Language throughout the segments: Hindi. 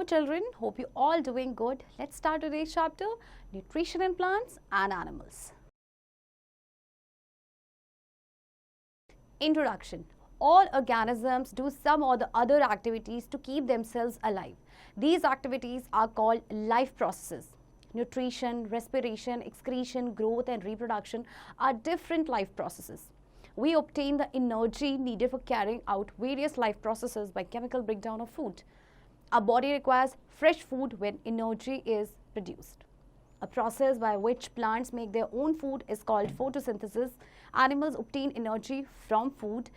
children, hope you all doing good. Let's start today's chapter, nutrition in plants and animals. Introduction. All organisms do some or the other activities to keep themselves alive. These activities are called life processes. Nutrition, respiration, excretion, growth and reproduction are different life processes. We obtain the energy needed for carrying out various life processes by chemical breakdown of food. Our body requires fresh food when energy is produced. A process by which plants make their own food is called photosynthesis. Animals obtain energy from food.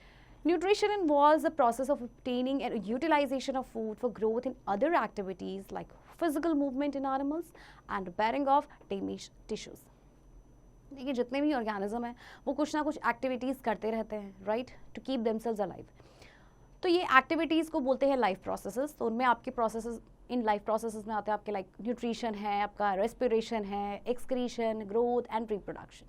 Nutrition involves the process of obtaining and utilization of food for growth in other activities like physical movement in animals and repairing of damaged tissues. देखिए जितने भी ऑर्गेनिज्म हैं वो कुछ ना कुछ एक्टिविटीज़ करते रहते हैं right to keep themselves alive. तो ये एक्टिविटीज़ को बोलते हैं लाइफ प्रोसेसेस. तो उनमें आपके प्रोसेसेस इन लाइफ प्रोसेसेस में आते हैं आपके लाइक न्यूट्रिशन है, आपका रेस्पिरेशन है, excretion, growth and reproduction.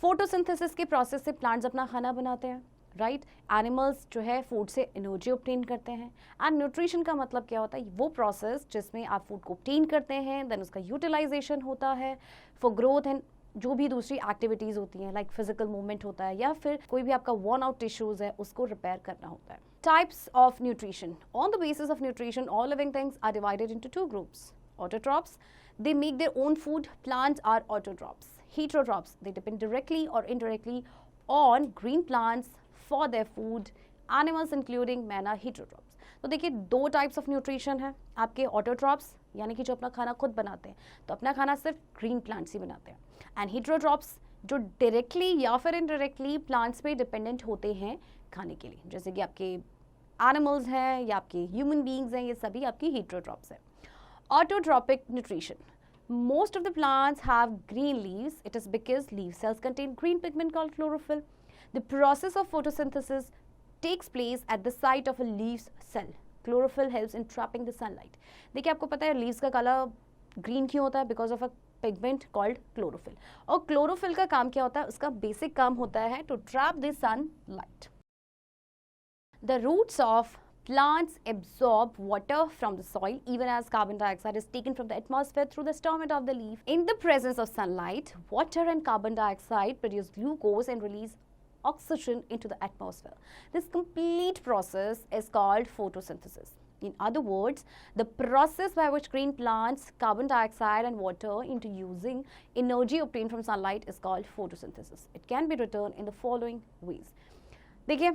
Photosynthesis के प्रोसेस से प्लांट्स अपना खाना बनाते हैं राइट. एनिमल्स जो है फूड से एनर्जी ऑब्टेन करते हैं. एंड न्यूट्रिशन का मतलब क्या होता है, वो प्रोसेस जिसमें आप फूड को ऑब्टेन करते हैं देन उसका यूटिलाइजेशन होता है फॉर ग्रोथ एंड जो भी दूसरी एक्टिविटीज़ होती हैं लाइक फिजिकल मूवमेंट होता है या फिर कोई भी आपका वर्न आउट टिश्यूज़ है उसको रिपेयर करना होता है. Types of nutrition. On the basis of nutrition all living things are divided into two groups. Autotrophs, they make their own food. Plants are autotrophs. Heterotrophs, they depend directly or indirectly on green plants for their food. Animals including men are heterotrophs. तो देखिए दो टाइप्स ऑफ न्यूट्रिशन है आपके. ऑटोट्रॉप्स यानी कि जो अपना खाना खुद बनाते हैं, तो अपना खाना सिर्फ ग्रीन प्लांट्स ही बनाते हैं. एंड हेटेरोट्रॉप्स जो डायरेक्टली या फिर इनडायरेक्टली प्लांट्स पे डिपेंडेंट होते हैं खाने के लिए, जैसे कि आपके एनिमल्स हैं या आपके ह्यूमन बींग्स हैं, ये सभी आपकी हेटेरोट्रॉप्स हैं. Autotrophic nutrition. Most of the plants have green leaves. It is because leaf cells contain green pigment called chlorophyll. The process of photosynthesis takes place at the site of a leaf's cell. Chlorophyll helps in trapping the sunlight. देखिए आपको पता है leaves का कलर green क्यों होता है? Because of a pigment called chlorophyll. और chlorophyll का काम क्या होता है? उसका basic काम होता है to trap the sunlight. The roots of plants absorb water from the soil even as carbon dioxide is taken from the atmosphere through the stomata of the leaf. In the presence of sunlight, water and carbon dioxide produce glucose and release oxygen into the atmosphere. This complete process is called photosynthesis. In other words, the process by which green plants carbon dioxide and water into using energy obtained from sunlight is called photosynthesis. It can be written in the following ways. देखिए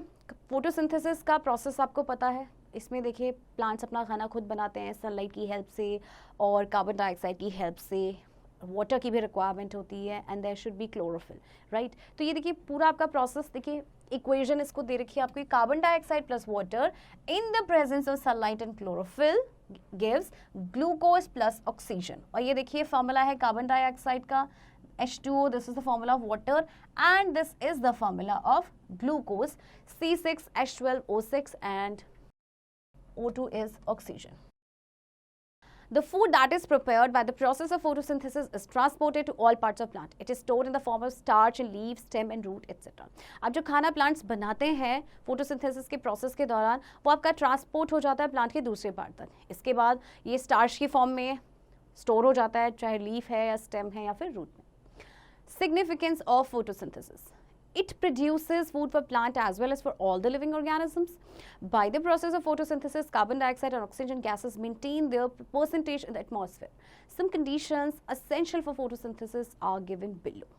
फोटोसिंथेसिस का प्रोसेस आपको पता है. इसमें देखिए प्लांट्स अपना खाना खुद बनाते हैं सनलाइट की हेल्प से और कार्बन डाइऑक्साइड की हेल्प से. वाटर की भी रिक्वायरमेंट होती है and there should be chlorophyll right. तो ये देखिए पूरा आपका प्रोसेस देखिए इक्वेशन इसको दे रखी है आपको. Carbon dioxide plus water in the presence of sunlight and chlorophyll gives glucose plus oxygen. और ये देखिए फॉर्मूला है कार्बन डाइऑक्साइड का H2O, this is the formula of water and this is the formula of glucose, C6H12O6 and O2 is oxygen. The food that is prepared by the process of photosynthesis is transported to all parts of plant. It is stored in the form of starch in leaf, stem and root etc. अब जो खाना प्लांट्स बनाते हैं फोटोसिंथेसिस के प्रोसेस के दौरान वो आपका ट्रांसपोर्ट हो जाता है प्लांट के दूसरे पार्ट तक. इसके बाद ये स्टार्च की फॉर्म में स्टोर हो जाता है चाहे लीफ है या स्टेम है या फिर रूट में. Significance of photosynthesis. It produces food for plant as well as for all the living organisms. By the process of photosynthesis, carbon dioxide and oxygen gases maintain their percentage in the atmosphere. Some conditions essential for photosynthesis are given below.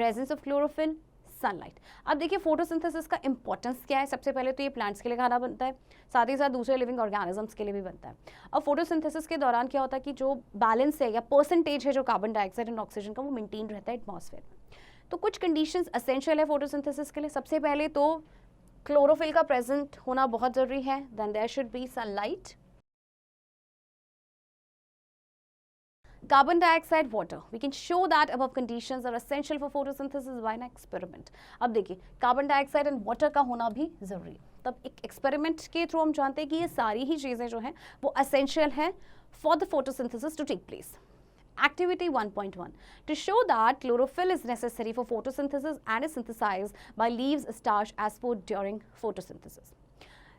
Presence of chlorophyll, sunlight. अब देखिए फोटोसिंथेसिस का इंपॉर्टेंस क्या है. सबसे पहले तो ये प्लांट्स के लिए खाना बनता है, साथ ही साथ दूसरे लिविंग ऑर्गेनिजम्स के लिए भी बनता है. अब फोटोसिंथेसिस के दौरान क्या होता है कि जो बैलेंस है या परसेंटेज है जो कार्बन डाइऑक्साइड एंड ऑक्सीजन का वो मेंटेन रहता है एटमॉस्फेयर में. तो कुछ कंडीशंस एसेंशियल है फोटोसिंथेसिस के लिए. सबसे पहले तो क्लोरोफिल का प्रेजेंट होना बहुत ज़रूरी है. Then there should be sunlight, carbon dioxide, water. We can show that above conditions are essential for photosynthesis by an experiment. अब देखिए कार्बन डाइऑक्साइड एंड वाटर का होना भी ज़रूरी है. तब एक एक्सपेरिमेंट के थ्रू हम जानते हैं कि ये सारी ही चीज़ें जो हैं वो एसेंशियल हैं for the photosynthesis to take place. Activity 1.1. To show that chlorophyll is necessary for photosynthesis and is synthesized by leaves starch as food during photosynthesis.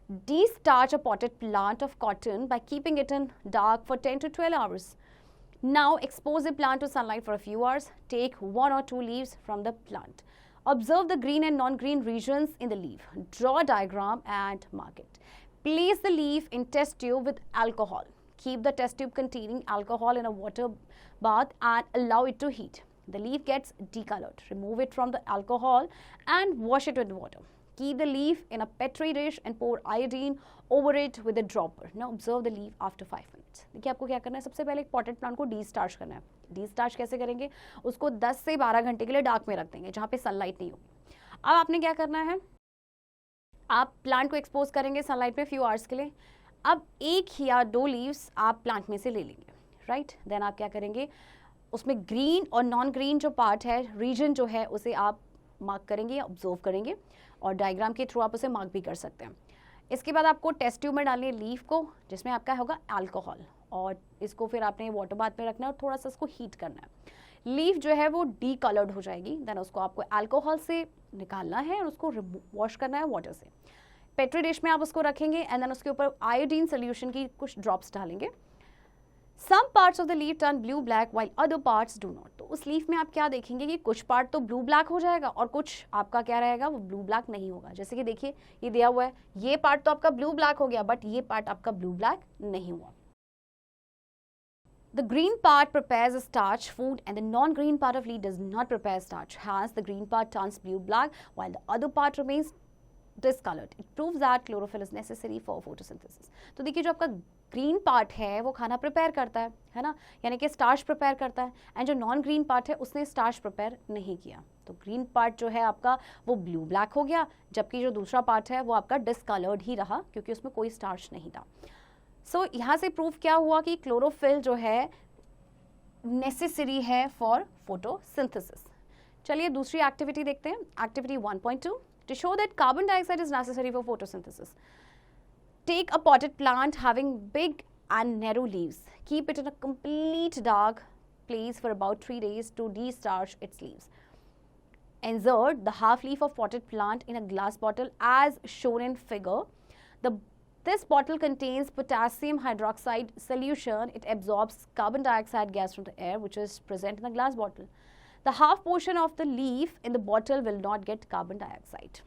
De-starch a potted plant of cotton by keeping it in dark for 10 to 12 hours. Now expose the plant to sunlight for a few hours. Take 1 or 2 leaves from the plant. Observe the green and non-green regions in the leaf. Draw a diagram and mark it. Place the leaf in test tube with alcohol. Keep the test tube containing alcohol in a water bath and allow it to heat. The leaf gets decolored. Remove it from the alcohol and wash it with water. Keep the leaf in a petri dish and pour iodine over it with a dropper. Now observe the leaf after 5 minutes. देखिए आपको क्या करना है, सबसे पहले एक पॉटेड प्लांट को डी-स्टार्च करना है. डी-स्टार्च कैसे करेंगे, उसको 10 से 12 घंटे के लिए डार्क में रख देंगे जहाँ पे सनलाइट नहीं होगी. अब आपने क्या करना है, आप प्लांट को एक्सपोज करेंगे सनलाइट पे फ्यू आवर्स के लिए. अब 1 या 2 लीव्स आप प्लांट में से ले लेंगे, राइट. देन आप क्या करेंगे, उसमें ग्रीन और नॉन ग्रीन जो पार्ट है, रीजन जो है, उसे आप मार्क करेंगे, ऑब्जर्व करेंगे और डायग्राम के थ्रू आप उसे मार्क भी कर सकते हैं. इसके बाद आपको टेस्ट ट्यूब में डालनी है लीफ को, जिसमें आपका होगा अल्कोहल, और इसको फिर आपने वाटर बाथ में रखना है और थोड़ा सा इसको हीट करना है. लीफ जो है वो डी कलर्ड हो जाएगी. देन उसको आपको अल्कोहल से निकालना है और उसको वॉश करना है वाटर से. पेट्री डिश में आप उसको रखेंगे एंड देन उसके ऊपर आयोडीन सोल्यूशन की कुछ ड्रॉप्स डालेंगे. Some parts of the leaf turn blue black while other parts do not. तो उस लीफ में आप क्या देखेंगे कि कुछ पार्ट तो ब्लू ब्लैक हो जाएगा और कुछ आपका क्या रहेगा, वो ब्लू ब्लैक नहीं होगा. जैसे कि देखिए ये दिया हुआ है, ये पार्ट तो आपका ब्लू ब्लैक हो गया बट ये पार्ट आपका ब्लू ब्लैक नहीं हुआ. The green part prepares a starch food and the non-green part of leaf does not prepare starch. Hence, the green part turns blue black while the other part remains discolored. It proves that chlorophyll is necessary for photosynthesis. तो देखिए जो आपका ग्रीन पार्ट है वो खाना प्रिपेयर करता है ना, यानी कि स्टार्च प्रिपेयर करता है, एंड जो नॉन ग्रीन पार्ट है उसने स्टार्च प्रिपेयर नहीं किया. तो ग्रीन पार्ट जो है आपका वो ब्लू ब्लैक हो गया, जबकि जो दूसरा पार्ट है वो आपका डिसकलर्ड ही रहा क्योंकि उसमें कोई स्टार्च नहीं था. सो यहाँ से प्रूफ क्या हुआ कि क्लोरोफिल जो है नेसेसरी है फॉर फोटोसिंथेसिस. चलिए दूसरी एक्टिविटी देखते हैं, activity 1.2. To show that carbon dioxide is necessary for photosynthesis, take a potted plant having big and narrow leaves. Keep it in a complete dark place for about 3 days to de-starch its leaves. Insert the half leaf of potted plant in a glass bottle as shown in figure. This bottle contains potassium hydroxide solution. It absorbs carbon dioxide gas from the air which is present in the glass bottle. The half portion of the leaf in the bottle will not get carbon dioxide.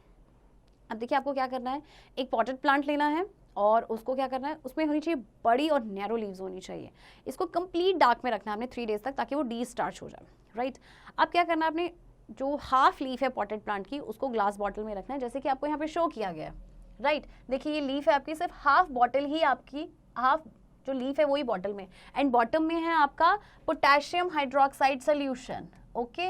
अब देखिए आपको क्या करना है, एक पॉटेड प्लांट लेना है और उसको क्या करना है, उसमें होनी चाहिए बड़ी और नैरो लीव्स होनी चाहिए. इसको कंप्लीट डार्क में रखना है हमने 3 डेज तक ताकि वो डी स्टार्च हो जाए, राइट. अब क्या करना है, आपने जो हाफ लीफ है पॉटेड प्लांट की उसको ग्लास बॉटल में रखना है जैसे कि आपको यहाँ पे शो किया गया है, राइट. देखिए ये लीफ है आपकी, सिर्फ हाफ बॉटल ही आपकी, हाफ जो लीफ है वही बॉटल में, एंड बॉटम में है आपका potassium hydroxide solution. Okay,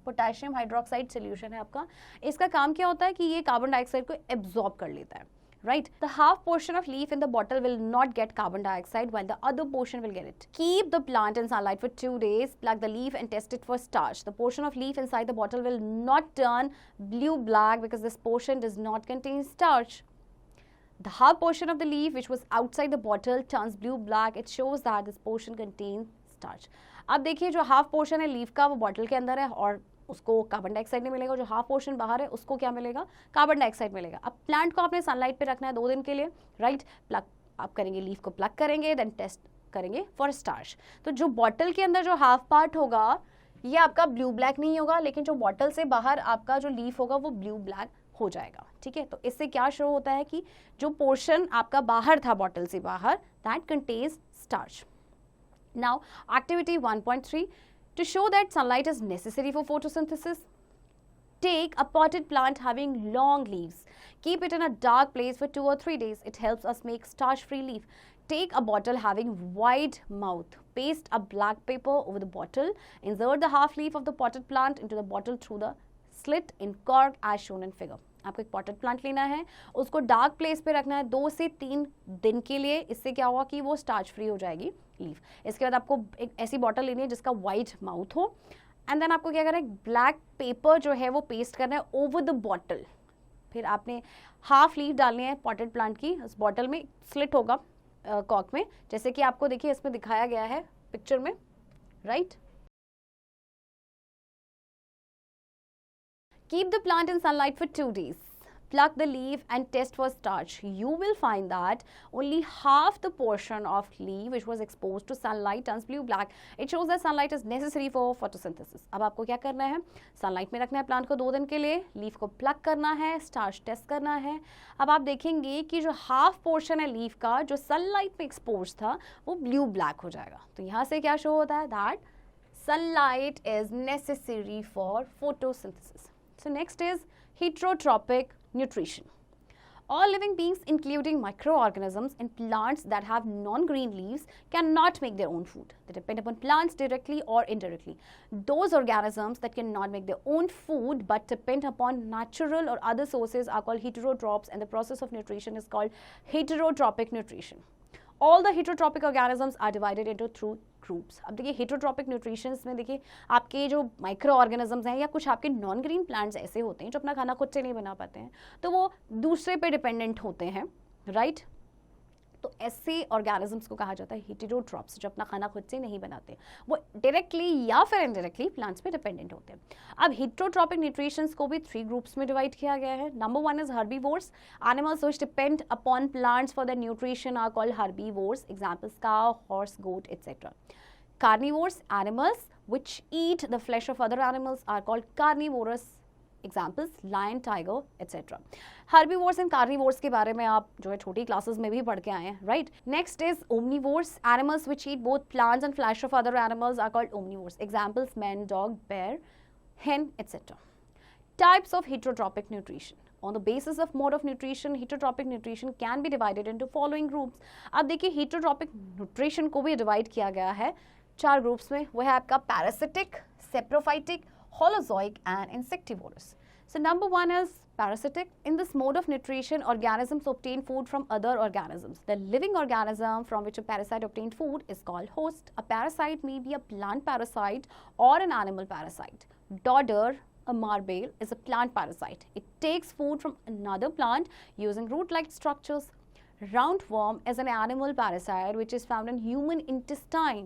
potassium hydroxide solution है आपका. इसका काम क्या होता है कि ये कार्बन डाइऑक्साइड को एब्जॉर्ब कर लेता है, right. The half portion of leaf in the bottle will not get carbon dioxide while the other portion will get it. Keep the plant in sunlight for 2 days, pluck the leaf and test it for starch. The portion of leaf inside the bottle will not turn blue black because this portion does not contain starch. The half portion of the leaf which was outside the bottle turns blue black. It shows that this portion contains starch. अब देखिए जो हाफ पोर्शन है लीफ का वो बॉटल के अंदर है और उसको कार्बन डाइऑक्साइड नहीं मिलेगा, जो हाफ पोर्शन बाहर है उसको क्या मिलेगा, कार्बन डाइऑक्साइड मिलेगा. अब प्लांट को आपने सनलाइट पे रखना है 2 दिन के लिए, राइट. प्लग आप करेंगे, लीफ को प्लग करेंगे, देन टेस्ट करेंगे फॉर स्टार्च. तो जो बॉटल के अंदर जो हाफ पार्ट होगा ये आपका ब्लू ब्लैक नहीं होगा, लेकिन जो बॉटल से बाहर आपका जो लीफ होगा वो ब्लू ब्लैक हो जाएगा, ठीक है. तो इससे क्या शो होता है कि जो पोर्शन आपका बाहर था बॉटल से बाहर, that contains starch. Now, activity 1.3. To show that sunlight is necessary for photosynthesis, take a potted plant having long leaves. Keep it in a dark place for 2 or 3 days. It helps us make starch-free leaf. Take a bottle having wide mouth. Paste a black paper over the bottle. Insert the half leaf of the potted plant into the bottle through the slit in cork as shown in figure. आपको एक पॉटेड प्लांट लेना है, उसको डार्क प्लेस पे रखना है 2 से 3 दिन के लिए. इससे क्या होगा कि वो स्टार्च फ्री हो जाएगी लीफ. इसके बाद आपको एक ऐसी बॉटल लेनी है जिसका वाइड माउथ हो, एंड देन आपको क्या करना है, ब्लैक पेपर जो है वो पेस्ट करना है ओवर द बॉटल. फिर आपने हाफ लीफ डालनी है पॉटेड प्लांट की. उस बॉटल में स्लिट होगा कॉर्क में, जैसे कि आपको देखिए इसमें दिखाया गया है पिक्चर में, right. Keep the plant in sunlight for 2 days. pluck the leaf and test for starch, you will find that only half the portion of leaf which was exposed to sunlight turns blue black. It shows that sunlight is necessary for photosynthesis. अब आपको क्या करना है, सनलाइट में रखना है प्लांट को 2 दिन के लिए, लीफ को प्लक करना है, स्टार्च टेस्ट करना है. अब आप देखेंगे कि जो हाफ पोर्शन है लीफ का जो सनलाइट में एक्सपोज था वो ब्लू ब्लैक हो जाएगा. तो यहाँ से क्या शो होता है, that sunlight is necessary for photosynthesis. So next is heterotropic nutrition. All living beings, including microorganisms and plants that have non-green leaves, cannot make their own food. They depend upon plants directly or indirectly. Those organisms that cannot make their own food but depend upon natural or other sources are called heterotrophs, and the process of nutrition is called heterotropic nutrition. All the heterotropic organisms are divided into 2 groups. अब देखिए heterotropic nutrition में देखिए आपके जो माइक्रो ऑर्गेनिजम्स हैं या कुछ आपके नॉन ग्रीन प्लांट्स ऐसे होते हैं जो अपना खाना खुद से नहीं बना पाते हैं, तो वो दूसरे पे डिपेंडेंट होते हैं, राइट? तो ऐसे ऑर्गेनिजम्स को कहा जाता है हेटेरोट्रॉप्स, जो अपना खाना खुद से नहीं बनाते, वो डायरेक्टली या फिर इनडायरेक्टली प्लांट्स पे डिपेंडेंट होते हैं. अब हेटेरोट्रॉपिक न्यूट्रिशंस को भी 3 ग्रुप्स में डिवाइड किया गया है. Number 1 is herbivores. Animals which depend upon plants for the nutrition are called herbivores. Examples cow, horse, goat etcetera. Carnivores, animals which eat the flesh of other animals are called carnivorous. Examples, lion, tiger, etc. Herbivores and carnivores के बारे में आप जो है छोटी क्लासेस में भी पढ़ के आए हैं, right? Next is omnivores. Animals which eat both plants and flesh of other animals are called omnivores. Examples, man, dog, bear, hen, etc. Types of heterotropic nutrition. On the basis of mode of nutrition, heterotropic nutrition can be divided into following groups. अब देखिए heterotropic nutrition को भी डिवाइड किया गया है 4 ग्रुप्स में. वो है आपका parasitic, saprophytic, holozoic and insectivorous. So number 1 is parasitic. In this mode of nutrition, organisms obtain food from other organisms. The living organism from which a parasite obtained food is called host. A parasite may be a plant parasite or an animal parasite. Dodder, a marbale, is a plant parasite. It takes food from another plant using root-like structures. Roundworm is an animal parasite which is found in human intestine.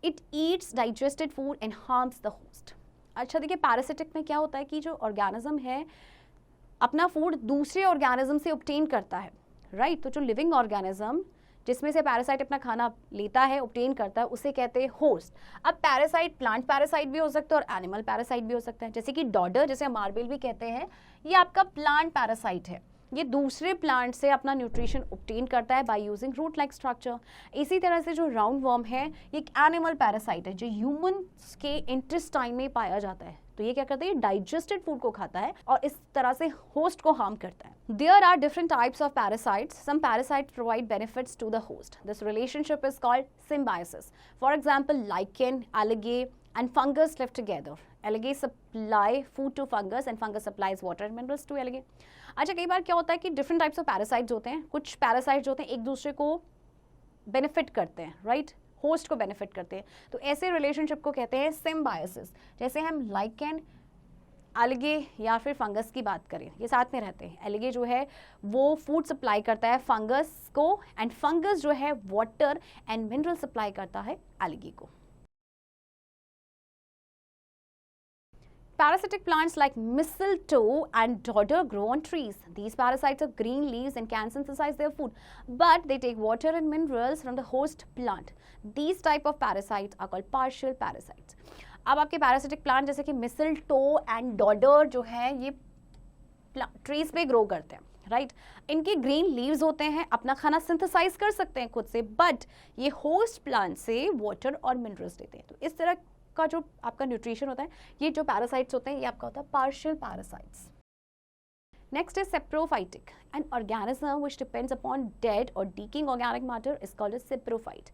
It eats digested food and harms the host. अच्छा देखिए, पैरासिटिक में क्या होता है कि जो ऑर्गेनिज्म है अपना फूड दूसरे ऑर्गेनिज्म से ऑब्टेन करता है, राइट? तो जो लिविंग ऑर्गेनिज्म जिसमें से पैरासाइट अपना खाना लेता है, ऑब्टेन करता है, उसे कहते हैं होस्ट. अब पैरासाइट प्लांट पैरासाइट भी हो सकता है और एनिमल पैरासाइट भी हो सकता है. जैसे कि डॉडर, जैसे मार्बल भी कहते हैं, ये आपका प्लांट पैरासाइट है. ये दूसरे प्लांट से अपना न्यूट्रिशन ऑब्टेन करता है by using root like structure. इसी तरह से जो राउंड वर्म है ये एक एनिमल पैरासाइट है जो ह्यूमन के इंटेस्टाइन में पाया जाता है. तो ये क्या करता है, ये डाइजेस्टेड फूड को खाता है और इस तरह से होस्ट को हार्म करता है. There are different types of parasites. Some parasites provide benefits to the host. This relationship is called symbiosis. For example, lichen, algae and fungus live together. Algae supply food to fungus and fungus supplies water and minerals to algae. अच्छा, कई बार क्या होता है कि डिफरेंट टाइप्स ऑफ पैरासाइट्स होते हैं. कुछ पैरासाइट्स होते हैं एक दूसरे को बेनिफिट करते हैं, राइट? होस्ट को बेनिफिट करते हैं. तो ऐसे रिलेशनशिप को कहते हैं सिम्बायोसिस. जैसे हम लाइकेन, एल्गे या फिर फंगस की बात करें, ये साथ में रहते हैं. एल्गे जो है वो फूड सप्लाई करता है फंगस को एंड फंगस जो है वाटर एंड मिनरल सप्लाई करता है एल्गे को. Parasitic plants like mistletoe and dodder grow on trees. These parasites have green leaves and can synthesize their food, but they take water and minerals from the host plant. These type of parasites are called partial parasites. अब आपके parasitic plant जैसे कि mistletoe and dodder जो है ये trees पे grow करते हैं, राइट? इनके ग्रीन लीव्स होते हैं, अपना खाना सिंथेसाइज कर सकते हैं खुद से, बट ये होस्ट प्लांट से वाटर और मिनरल्स देते हैं. तो इस तरह का जो आपका न्यूट्रिशन होता है, ये जो पैरासाइट्स होते हैं ये आपका होता है partial parasites. Next is saprophytic. An organism which depends upon dead or decaying organic matter is called a saprophyte.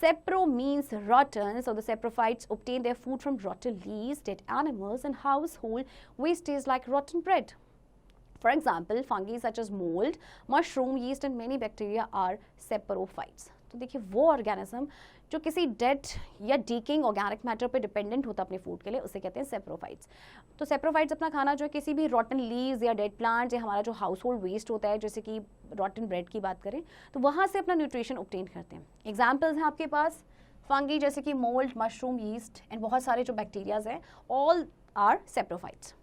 Sapro means rotten, so the saprophytes obtain their food from rotten leaves, dead animals and household wastage like rotten bread. For example, fungi such as mold, mushroom, yeast and many bacteria are saprophytes. तो देखिए वो ऑर्गेनिज्म जो किसी डेड या डीकिंग ऑर्गेनिक मैटर पे डिपेंडेंट होता है अपने फूड के लिए, उसे कहते हैं सेप्रोफाइट्स. तो सेप्रोफाइट्स अपना खाना जो है किसी भी रॉटन लीव्स या डेड प्लांट्स या हमारा जो हाउस होल्ड वेस्ट होता है, जैसे कि रॉटन ब्रेड की बात करें, तो वहाँ से अपना न्यूट्रिशन ऑब्टेन करते हैं. एग्जाम्पल्स हैं आपके पास फंगी जैसे कि मोल्ड, मशरूम, यीस्ट एंड बहुत सारे जो बैक्टीरियाज हैं, all are saprophytes.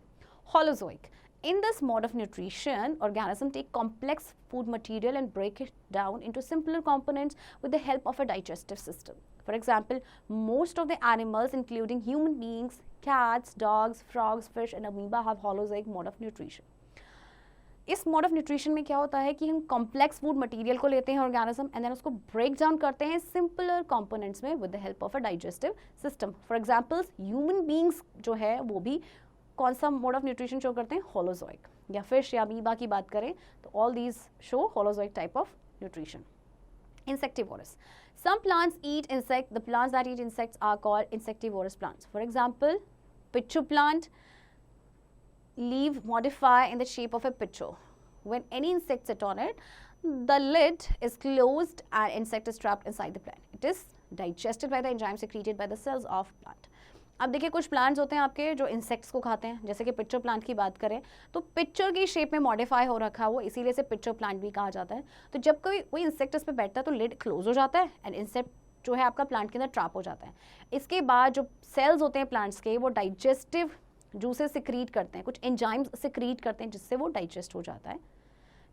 Holozoic. In this mode of nutrition, organisms take complex food material and break it down into simpler components with the help of a digestive system. For example, most of the animals, including human beings, cats, dogs, frogs, fish, and amoeba, have holozoic mode of nutrition. इस मोड ऑफ न्यूट्रिशन में क्या होता है कि हम कॉम्प्लेक्स फूड मटेरियल को लेते हैं ऑर्गेनिज्म एंड देन उसको ब्रेक डाउन करते हैं सिंपलर कंपोनेंट्स में with the help of a digestive system. For examples human beings जो है वो भी कौन सा मोड ऑफ न्यूट्रिशन शो करते हैं? होलोजोइक. या फिश या अमीबा की बात करें तो all these show holozoic type of nutrition. Insectivorous. Some plants eat insect. The plants that eat insects are called insectivorous plants. For example, pitchu plant, leaf modify in the shape of a pitcher. When any insect sit on it, the lid is closed and insect is trapped inside the plant. It is digested by the enzymes secreted by the cells of plant. अब देखिए कुछ प्लांट्स होते हैं आपके जो इंसेक्ट्स को खाते हैं, जैसे कि पिक्चर प्लांट की बात करें तो पिक्चर की शेप में मॉडिफाई हो रखा है वो, इसीलिए से पिक्चर प्लांट भी कहा जाता है. तो जब कोई इंसेक्ट इस पर बैठता है तो लिड क्लोज हो जाता है एंड इंसेक्ट जो है आपका प्लांट के अंदर ट्रैप हो जाता है. इसके बाद जो सेल्स होते हैं प्लांट्स के वो डाइजेस्टिव जूसेस सिक्रीट करते हैं, कुछ एंजाइम्स सिक्रीट करते हैं जिससे वो डाइजेस्ट हो जाता है.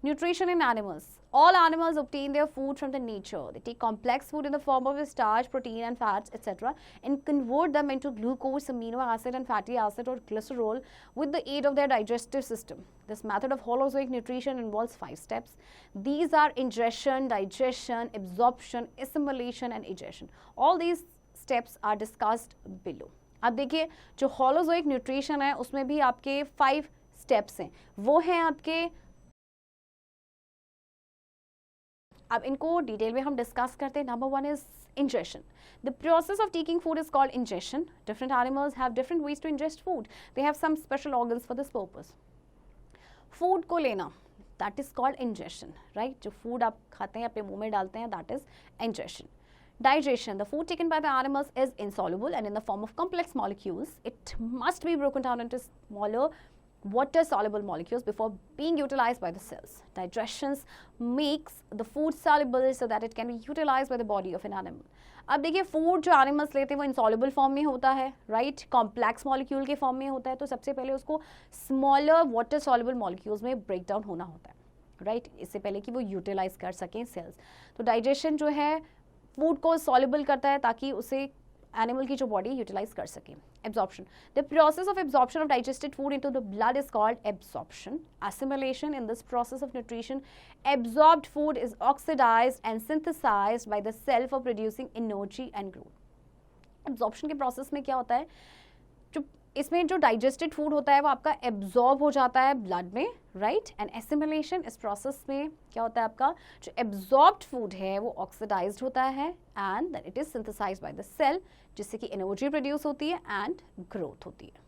Nutrition in animals. All animals obtain their food from the nature. They take complex food in the form of starch, protein and fats, etc. and convert them into glucose, amino acid and fatty acid or glycerol with the aid of their digestive system. This method of holozoic nutrition involves 5 steps. These are ingestion, digestion, absorption, assimilation and egestion. All these steps are discussed below. अब देखिए जो holozoic nutrition है उसमें भी आपके 5 steps हैं, वो हैं आपके. अब इनको डिटेल में हम डिस्कस करते हैं. Number 1 is ingestion. The process of taking food is called ingestion. Different animals have different ways to ingest food. They have some special organs for this purpose. Food को लेना, that is called ingestion, right? जो food आप खाते हैं अपने मुंह में डालते हैं, that is ingestion. Digestion. The food taken by the animals is insoluble and in the form of complex molecules. It must be broken down into smaller water soluble molecules before being utilized by the cells. Digestion makes the food soluble so that it can be utilized by the body of an animal. अब देखिए फूड जो एनिमल्स लेते हैं वो इंसॉल्युबल फॉर्म में होता है, राइट, कॉम्प्लेक्स मॉलिक्यूल के फॉर्म में होता है. तो सबसे पहले उसको स्मॉलर वाटर सॉल्युबल मॉलिक्यूल्स में ब्रेक डाउन होना होता है, राइट, इससे पहले कि वो यूटिलाइज कर सकें सेल्स. तो डाइजेशन जो है फूड को सॉल्युबल करता है ताकि उसे एनिमल की जो बॉडी यूटिलाइज कर सके. Absorption. The process of absorption of digested food into the blood is called absorption. Assimilation. In this process of nutrition, absorbed food is oxidized and synthesized by the cell for producing energy and growth. Absorption के process में क्या होता है, जो इसमें जो डाइजेस्टेड फूड होता है वो आपका एब्जॉर्ब हो जाता है ब्लड में, राइट. एंड एसिमिलेशन, इस प्रोसेस में क्या होता है आपका जो एब्जॉर्ब्ड फूड है वो ऑक्सीडाइज्ड होता है and then it is synthesised by the cell जिससे कि एनर्जी प्रोड्यूस होती है एंड ग्रोथ होती है.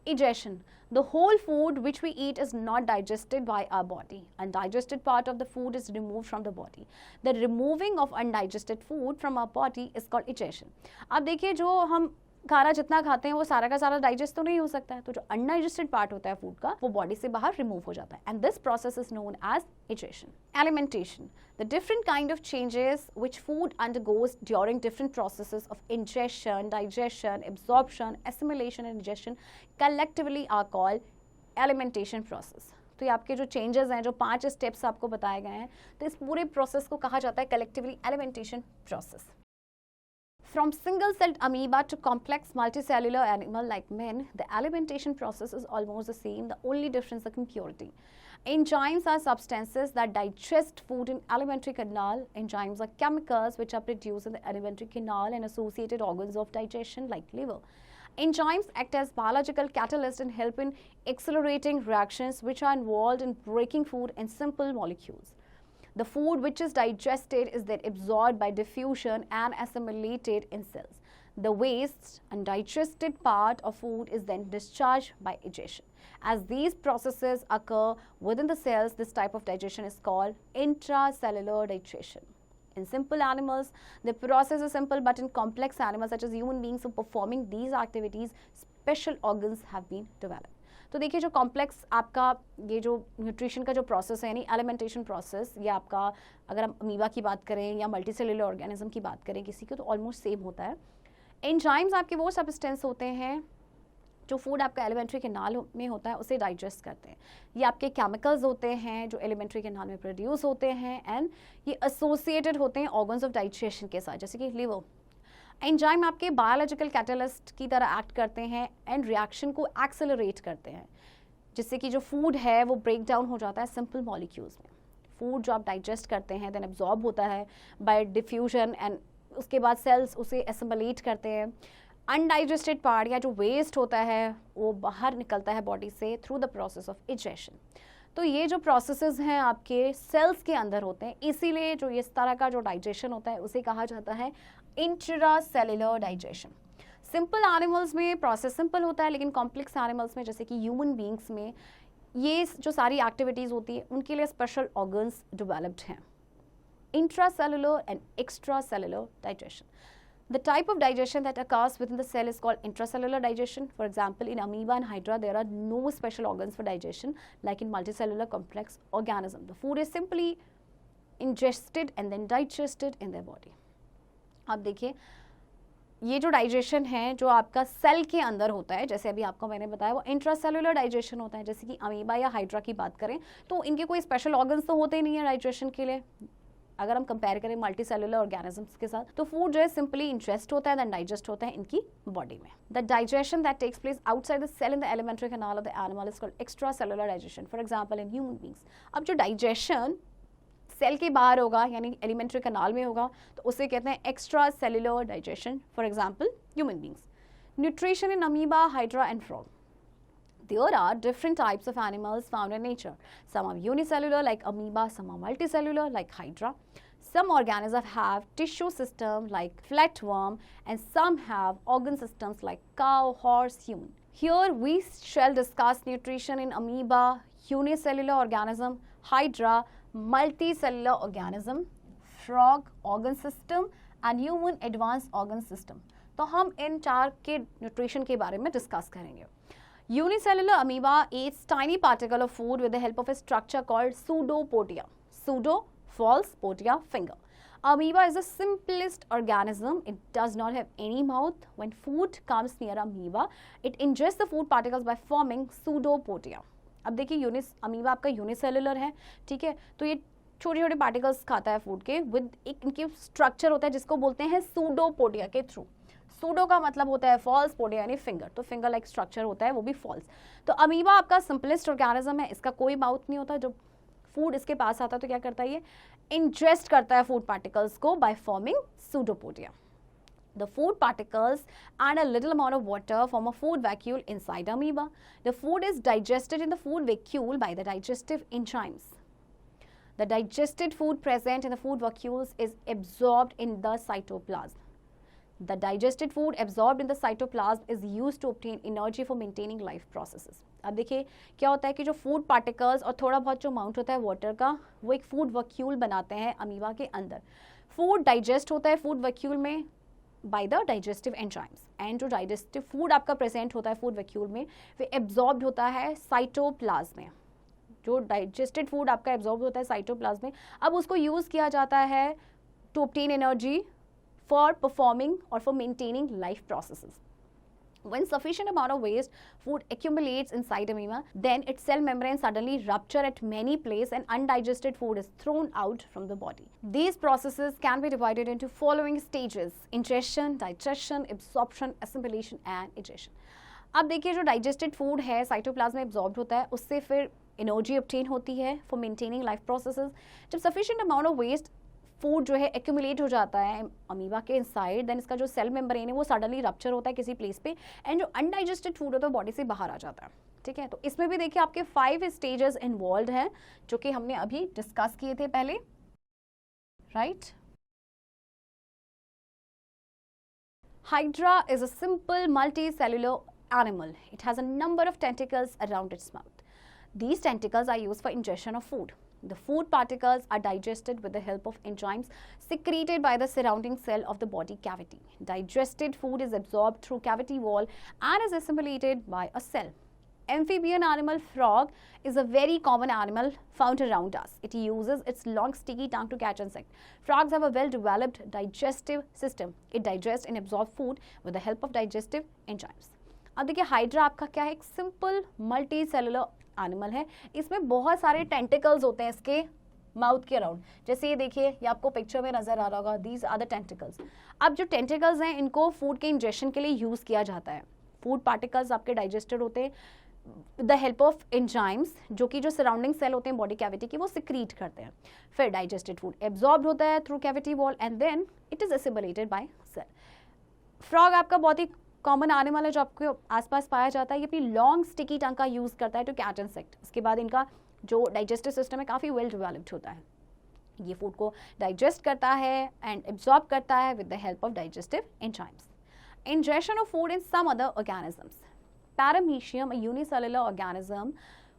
Egestion. The whole food which we eat is not digested by our body. Undigested part of the food is removed from the body. The removing of undigested food from our body is called egestion. अब देखिए जो हम खाना जितना खाते हैं वो सारा का सारा डाइजेस्ट तो नहीं हो सकता है, तो जो अनडाइजेस्टेड पार्ट होता है फूड का वो बॉडी से बाहर रिमूव हो जाता है and this process is known as egestion. Alimentation. The different kind of changes which food undergoes during different processes of ingestion, digestion, absorption, assimilation and digestion collectively are called alimentation process. तो ये आपके जो चेंजेस हैं, जो 5 स्टेप्स आपको बताए गए हैं, तो इस पूरे प्रोसेस को कहा जाता है collectively alimentation process. From single-celled amoeba to complex multicellular animal like men, the alimentation process is almost the same. The only difference is impurity. Enzymes are substances that digest food in alimentary canal. Enzymes are chemicals which are produced in the alimentary canal and associated organs of digestion like liver. Enzymes act as biological catalysts and help in accelerating reactions which are involved in breaking food in simple molecules. The food which is digested is then absorbed by diffusion and assimilated in cells. The waste undigested part of food is then discharged by egestion. As these processes occur within the cells, this type of digestion is called intracellular digestion. In simple animals, the process is simple, but in complex animals such as human beings for performing these activities, special organs have been developed. तो देखिए जो कॉम्प्लेक्स आपका ये जो न्यूट्रिशन का जो प्रोसेस है यानी एलिमेंटेशन प्रोसेस, ये आपका अगर हम अमीबा की बात करें या मल्टीसेलुलर ऑर्गेनिज्म की बात करें किसी की, तो ऑलमोस्ट सेम होता है. एंजाइम्स आपके वो सब्सटेंस होते हैं जो फूड आपका एलिमेंट्री कैनाल में होता है उसे डाइजेस्ट करते हैं। ये आपके केमिकल्स होते हैं जो एलिमेंट्री कैनाल में प्रोड्यूस होते हैं एंड ये एसोसिएटेड होते हैं ऑर्गन्स ऑफ डाइजेशन के साथ, जैसे कि लिवर। एंजाइम आपके बायोलॉजिकल कैटलिस्ट की तरह एक्ट करते हैं एंड रिएक्शन को एक्सेलरेट करते हैं, जिससे कि जो फूड है वो ब्रेक डाउन हो जाता है सिंपल मॉलिक्यूल्स में। फूड जो आप डाइजेस्ट करते हैं देन एब्जॉर्ब होता है बाय डिफ्यूजन एंड उसके बाद सेल्स उसे एसिमिलेट करते हैं। अनडाइजेस्टेड पार्ट या जो वेस्ट होता है वो बाहर निकलता है बॉडी से through the process of egestion. तो ये जो प्रोसेसेस हैं आपके सेल्स के अंदर होते हैं, इसीलिए जो इस तरह का जो डाइजेशन होता है उसे कहा जाता है इंट्रासेल्युलर डाइजेशन। सिंपल एनिमल्स में प्रोसेस सिंपल होता है, लेकिन कॉम्प्लेक्स एनिमल्स में जैसे कि ह्यूमन बींग्स में ये जो सारी एक्टिविटीज़ होती है उनके लिए स्पेशल ऑर्गन्स डेवलप्ड हैं। Intracellular and extracellular digestion. The type of digestion that occurs within the cell is called intracellular digestion. For example, in amoeba and hydra, there are no special organs for digestion like in multicellular complex organism. The food is simply ingested and then digested in their body. अब देखिए ये जो डाइजेशन है जो आपका सेल के अंदर होता है, जैसे अभी आपको मैंने बताया, वो इंट्रासेलुलर डाइजेशन होता है। जैसे कि अमीबा या हाइड्रा की बात करें तो इनके कोई स्पेशल ऑर्गन्स तो होते ही नहीं है डाइजेशन के लिए। अगर हम कंपेयर करें मल्टी सेलुलर ऑर्गेनिजम्स के साथ, तो फूड जो है सिंपली इंजेस्ट होता है देन डाइजेस्ट होता है इनकी बॉडी में। The digestion that takes place outside the cell in the alimentary canal of the animal is called extra cellular digestion, for example in human beings. अब जो डाइजेशन सेल के बाहर होगा यानी एलिमेंट्री कैनाल में होगा तो उसे कहते हैं extra cellular digestion, for example human beings. Nutrition in amoeba, hydra and frog. There are different types of animals found in nature. Some are unicellular like amoeba, some are multicellular like hydra. Some organisms have tissue system like flatworm and some have organ systems like cow, horse, human. Here we shall discuss nutrition in amoeba, unicellular organism, hydra, multicellular organism, frog, organ system and human advanced organ system. तो हम इन चार के न्यूट्रिशन के बारे में डिस्कस करेंगे। Unicellular amoeba eats tiny particle of food with the help of a structure called pseudopodia. Pseudo, false, podia, finger. Amoeba is the simplest organism. It does not have any mouth. When food comes near amoeba, it ingests the food particles by forming pseudopodia. अब देखिए अमीबा आपका यूनिसेलुलर है, ठीक है, तो ये छोटे छोटे पार्टिकल्स खाता है फूड के विद एक इनके स्ट्रक्चर होता है जिसको बोलते हैं सूडोपोडिया के थ्रू। सूडो का मतलब होता है फॉल्स, पोडिया यानी फिंगर, तो फिंगर लाइक स्ट्रक्चर होता है वो भी फॉल्स। तो अमीबा आपका सिंपलेस्ट ऑर्गेनिज्म है, इसका कोई माउथ नहीं होता। जब फूड इसके पास आता है तो क्या करता है, ये इंजेस्ट करता है फूड पार्टिकल्स को by forming pseudopodia. The food particles and a little amount of water form a food vacuole inside amoeba. The food is digested in the food vacuole by the digestive enzymes. The digested food present in the food vacuoles is absorbed in the cytoplasm. The digested food absorbed in the cytoplasm is used to obtain energy for maintaining life processes. अब देखिए क्या होता है कि जो फूड पार्टिकल्स और थोड़ा बहुत जो अमाउंट होता है वाटर का, वो एक फूड वैक्यूल बनाते हैं अमीबा के अंदर। फूड डाइजेस्ट होता है फूड वैक्यूल में by the digestive enzymes, and जो डाइजेस्टिव फूड आपका प्रेजेंट होता है फूड वैक्यूल में वो एब्जॉर्ब्ड होता है साइटोप्लाज्म में। जो डाइजेस्टेड फूड आपका एब्जॉर्ब होता है साइटोप्लाज्म में, अब उसको यूज़ किया जाता है to obtain energy for performing or for maintaining life processes. When sufficient amount of waste food accumulates inside amoeba, then its cell membrane suddenly rupture at many places and undigested food is thrown out from the body. These processes can be divided into following stages: ingestion, digestion, absorption, assimilation and egestion. अब देखिए जो डाइजेस्टेड फूड है साइटोप्लाज्म में एब्जॉर्ब होता है, उससे फिर एनर्जी ऑब्टेन होती है फॉर मेंटेनिंग लाइफ प्रोसेसेस। जब sufficient amount of waste food जो है एक्यूमुलेट हो जाता है अमीबा के इनसाइड, देन इसका जो सेल मेम्ब्रेन है वो सडनली रप्चर होता है किसी प्लेस पे, एंड जो अनडाइजेस्टेड फूड होता है बॉडी से बाहर आ जाता है। ठीक है, तो इसमें भी देखिए आपके 5 स्टेजेस इन्वॉल्व हैं जो कि हमने अभी डिस्कस किए थे पहले, right. Hydra is a simple multicellular animal. It has a number of tentacles around its mouth. These tentacles are used for ingestion of food. The food particles are digested with the help of enzymes secreted by the surrounding cell of the body cavity. Digested food is absorbed through cavity wall and is assimilated by a cell. Amphibian animal frog is a very common animal found around us. It uses its long sticky tongue to catch insects. Frogs have a well-developed digestive system. It digests and absorbs food with the help of digestive enzymes. अब देखिए हाइड्रा आपका क्या है, एक सिंपल मल्टी सेलुलर एनिमल है। इसमें बहुत सारे टेंटिकल्स होते हैं इसके माउथ के अराउंड। जैसे ये देखिए, ये आपको पिक्चर में नजर आ रहा होगा, दीज आर द टेंटिकल्स। अब जो टेंटिकल्स हैं इनको फूड के इंजेक्शन के लिए यूज किया जाता है। फूड पार्टिकल्स आपके डाइजेस्टेड होते हैं with the help of enzymes, जो कि जो सराउंडिंग सेल होते हैं बॉडी कैविटी की, वो सिक्रीट करते हैं। फिर डाइजेस्टेड फूड एब्जॉर्ब्ड होता है through cavity wall and then it is assimilated by cell. Frog आपका बहुत ही कॉमन एनिमल है जो आपके आसपास पाया जाता है। ये अपनी लॉन्ग स्टिकी टंग का यूज करता है टू कैच इंसेक्ट। इसके बाद इनका जो डाइजेस्टिव सिस्टम है काफ़ी वेल डेवलप्ड होता है। ये फूड को डाइजेस्ट करता है एंड एब्जॉर्ब करता है with the help of digestive enzymes. Injection of food in some other organisms. Paramecium, a unicellular organism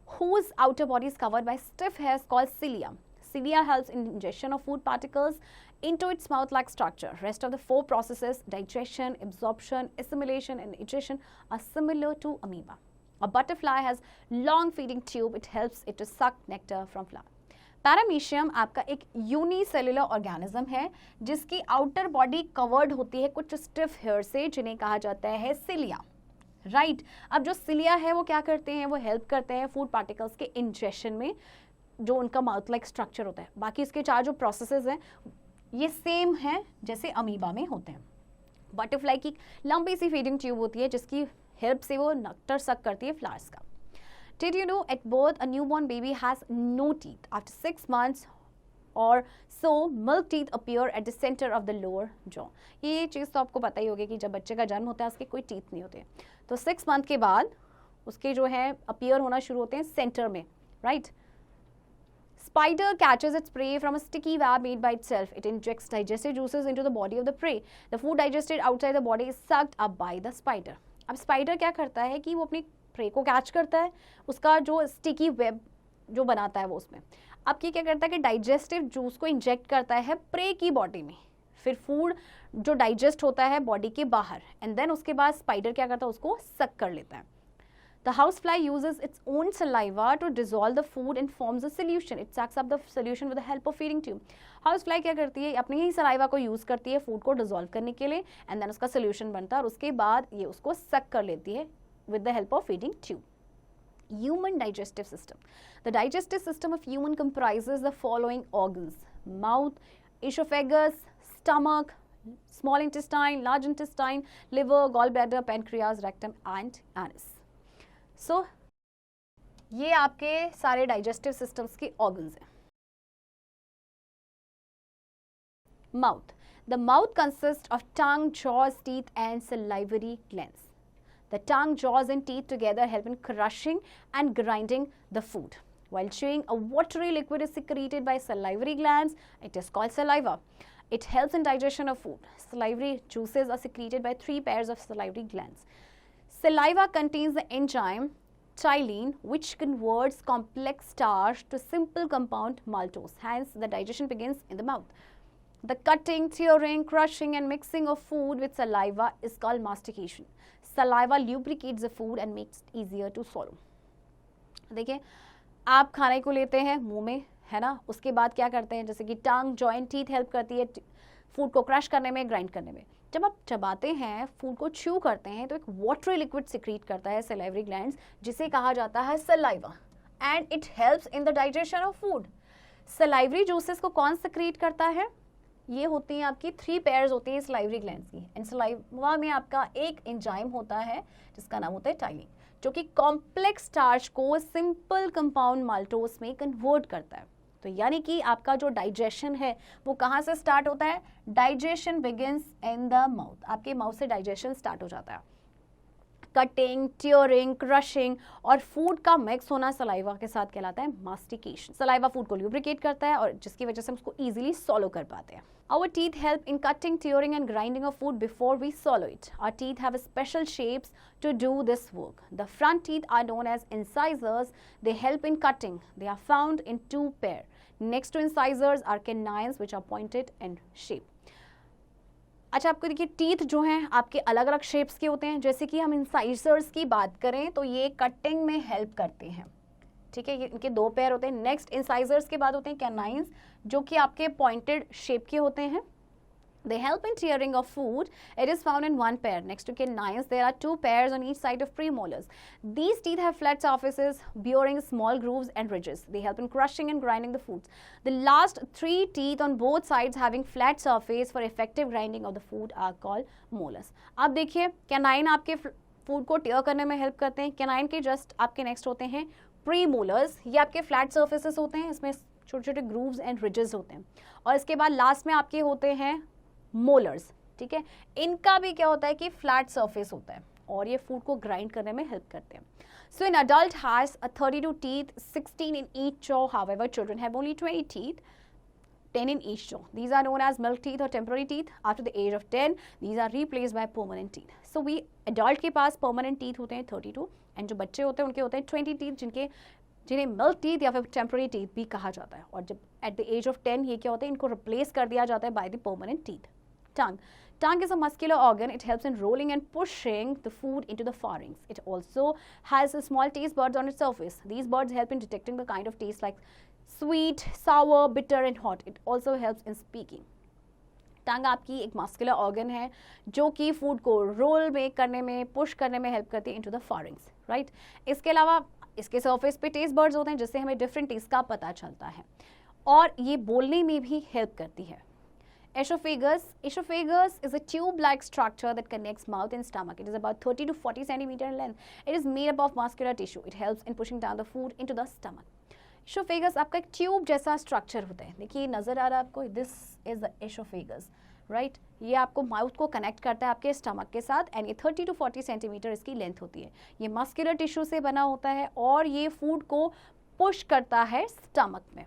whose outer body is covered by stiff hairs called cilia. Cilia helps in ingestion of food particles into its mouth-like structure. Rest of the four processes, digestion, absorption, assimilation, and digestion, are similar to amoeba. A butterfly has long feeding tube. It helps it to suck nectar from flower. Paramecium आपका एक यूनिसेलुलर ऑर्गेनिज्म है जिसकी आउटर बॉडी कवर्ड होती है कुछ स्टिफ हेयर से, जिन्हें कहा जाता है सिलिया। राइट अब जो सिलिया है वो क्या करते हैं, वो हेल्प करते हैं फूड पार्टिकल्स के इंजेक्शन में, जो उनका माउथ लाइक स्ट्रक्चर होता है। बाकी इसके चार जो प्रोसेसेस हैं ये सेम हैं जैसे अमीबा में होते हैं। बटरफ्लाई की लंबी सी फीडिंग ट्यूब होती है जिसकी हेल्प से वो नेक्टर सक करती है फ्लावर्स का। Did you know at birth a newborn baby has no teeth? After 6 months और so milk teeth appear at the center of the lower jaw. ये चीज़ तो आपको पता ही होगी कि जब बच्चे का जन्म होता है उसके कोई टीथ नहीं होते, तो 6 मंथ के बाद उसके जो है अपीयर होना शुरू होते हैं सेंटर में, right. Spider catches its prey from a sticky web made by itself. It injects digestive juices into the body of the prey. The food digested outside the body is sucked up by the spider. अब स्पाइडर क्या करता है कि वो अपनी प्रे को कैच करता है, उसका जो स्टिकी वेब जो बनाता है वो उसमें। अब ये क्या करता है कि डाइजेस्टिव जूस को इंजेक्ट करता है प्रे की बॉडी में, फिर फूड जो डाइजेस्ट होता है बॉडी के बाहर, एंड देन उसके बाद स्पाइडर क्या करता है, उसको सक कर लेता है। The housefly uses its own saliva to dissolve the food and forms a solution. It sucks up the solution with the help of feeding tube. Housefly क्या करती है, अपनी ही सलाइवा को यूज करती है फूड को डिसॉल्व करने के लिए, एंड देन उसका सोल्यूशन बनता है और उसके बाद ये उसको सक कर लेती है with the help of feeding tube. Human digestive system. The digestive system of human comprises the following organs: mouth, esophagus, stomach, small intestine, large intestine, liver, gallbladder, pancreas, rectum and anus. So ये आपके सारे digestive systems के organs हैं. Mouth. The mouth consists of tongue, jaws, teeth and salivary glands. The tongue, jaws and teeth together help in crushing and grinding the food. While chewing, a watery liquid is secreted by salivary glands. It is called saliva. It helps in digestion of food. Salivary juices are secreted by 3 pairs of salivary glands. Saliva contains the enzyme ptyalin, which converts complex starch to simple compound maltose. Hence, the digestion begins in the mouth. The cutting, tearing, crushing and mixing of food with saliva is called mastication. Saliva lubricates the food and makes it easier to swallow. देखिए आप खाने को लेते हैं मुंह में, है ना, उसके बाद क्या करते हैं, जैसे कि टंग, जॉइंट, टीथ हेल्प करती है फूड को क्रश करने में, ग्राइंड करने में। जब आप चबाते हैं, फूड को च्यू करते हैं, तो एक वाटरी लिक्विड सिक्रीट करता है सलाइवरी ग्लैंड्स, जिसे कहा जाता है saliva, and it helps in the digestion of food. Salivary juices को कौन सिक्रीट करता है? ये होती हैं आपकी 3 पेयर्स होती हैं सलाइवरी ग्लैंड्स की, एंड सलाइवा में आपका एक एंजाइम होता है जिसका नाम होता है टाइलिन, जो कि कॉम्प्लेक्स स्टार्च को सिंपल कंपाउंड माल्टोस में कन्वर्ट करता है। तो यानी कि आपका जो डाइजेशन है वो कहाँ से स्टार्ट होता है? Digestion begins in the mouth. आपके माउथ से डाइजेशन स्टार्ट हो जाता है। कटिंग, टियरिंग, क्रशिंग और फूड का मिक्स होना सलाइवा के साथ कहलाता है मास्टिकेशन। सलाइवा फूड को ल्यूब्रिकेट करता है और जिसकी वजह से हम उसको इजीली सॉलो कर पाते हैं। Our teeth help in cutting, tearing and grinding of food before we swallow it. Our teeth have special shapes to do this work. The front teeth are known as incisors. They help in cutting. They are found in 2 pair. Next to incisors are canines which are pointed in shape. अच्छा, आपको देखिए टीथ जो हैं आपके अलग अलग शेप्स के होते हैं। जैसे कि हम इंसाइजर्स की बात करें तो ये कटिंग में हेल्प करते हैं, ठीक है, ये इनके 2 पेयर होते हैं। नेक्स्ट इंसाइजर्स के बाद होते हैं कैनाइंस, जो कि आपके पॉइंटेड शेप के होते हैं। They help in tearing of food. It is found in one pair. Next to canines, there are two pairs on each side of premolars. These teeth have flat surfaces bearing small grooves and ridges. They help in crushing and grinding the foods. The last three teeth on both sides having flat surface for effective grinding of the food are called molars. अब देखिए canine आपके फूड को टेयर करने में हेल्प करते हैं. कैनाइन के जस्ट आपके नेक्स्ट होते हैं प्रीमोलर्स. ये आपके फ्लैट सर्फेसेस होते हैं, इसमें छोटे छोटे ग्रूव्स एंड रिजेस होते हैं. और इसके बाद लास्ट में आपके होते हैं मोलर्स. ठीक है, इनका भी क्या होता है कि फ्लैट सरफेस होता है और ये फूड को ग्राइंड करने में हेल्प करते हैं. सो an adult has 32 teeth, 16 in each jaw. However, children have only 20 teeth, 10 in each jaw. These are known as milk teeth or temporary teeth. After the age of 10, these are replaced by permanent teeth. So we adult के पास permanent teeth होते हैं 32 and जो बच्चे होते हैं उनके होते हैं 20 teeth जिन्हें मिल्क टीथ या फिर टेम्पररी टीथ भी कहा जाता है. और जब एट द एज ऑफ 10 ये क्या होता है, इनको रिप्लेस कर दिया जाता है by the permanent teeth. Tongue is a muscular organ. It helps in rolling and pushing the food into the pharynx. It also has small taste buds on its surface. These buds help in detecting the kind of taste like sweet, sour, bitter and hot. It also helps in speaking. टंग आपकी एक मस्कुलर ऑर्गन है जो कि फूड को रोल में करने में, पुश करने में हेल्प करती है इनटू द फारिंग्स. राइट, इसके अलावा इसके सरफेस पे टेस्ट बर्ड्स होते हैं जिससे हमें डिफरेंट टेस्ट का पता चलता है और ये बोलने में भी हेल्प करती है. Esophagus is a tube-like structure that connects mouth and stomach. It is about 30 to 40 centimeter in length. It is made up of muscular tissue. It helps in pushing down the food into the stomach. Esophagus आपका एक ट्यूब जैसा स्ट्रक्चर होता है. देखिए नजर आ रहा है आपको, this is the esophagus, right. ये आपको माउथ को कनेक्ट करता है आपके स्टमक के साथ एंड ये 30 टू 40 सेंटीमीटर इसकी लेंथ होती है. ये मस्कुलर टिश्यू से बना होता है और ये फूड को पुश करता है स्टमक में.